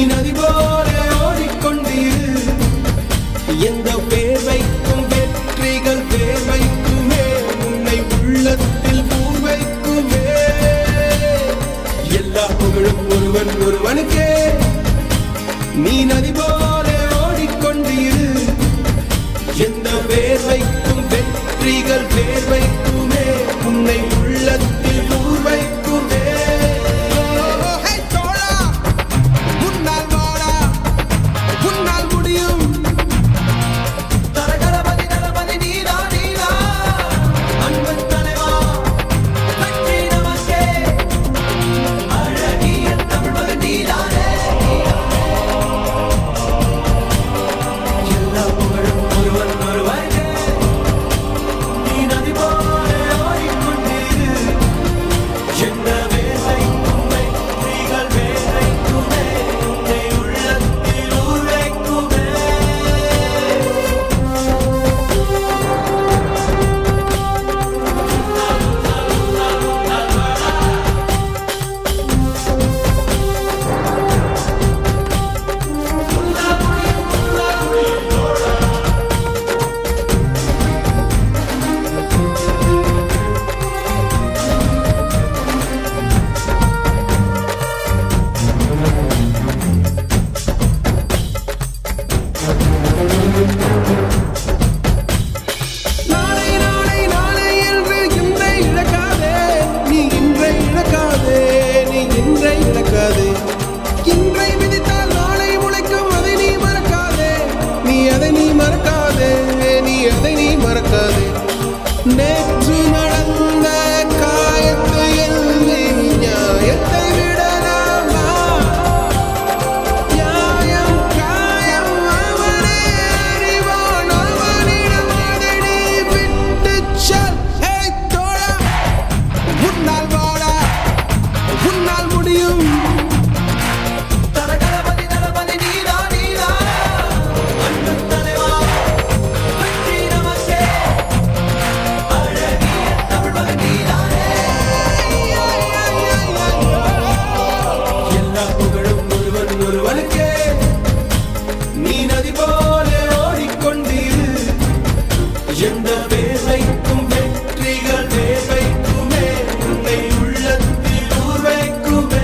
நதி போல ஓடிக்கொண்டீரு எந்த வேர்வைக்கும் வெற்றிகள் வேர்வைக்குமே உன்னை உள்ளத்தில் பூர்வைக்குமே எல்லா புகழும் ஒருவன் ஒருவனுக்கே நீ நதி போல ஓடிக்கொண்டீரு எந்த வேர்வைக்கும் வெற்றிகள் வேர்வைக்குமே உன்னை உள்ளத்தில் பூர்வைக்குமே நேற்று நடந்த காயத்தை எழுதி நியாயத்தை விடலாமா நியாயம் காயம் அவனே அறிவான் அவனிடம் அதை நீ விட்டு செல் தோழா உன்னால் வாழ உன்னால் முடியும் நீ நதி போல ஓடிக்கொண்டீரு எந்த வேர்வைக்கும் வெற்றிகள் வேர்வைக்குமே உன்னை உள்ளத்தில் ஊர்வைக்குமே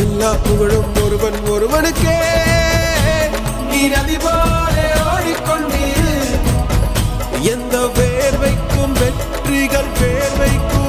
எல்லா புகழும் ஒருவன் ஒருவனுக்கே நீ நதி போல ஓடிக்கொண்டீரு எந்த வேர்வைக்கும் வெற்றிகள் வேர்வைக்கும்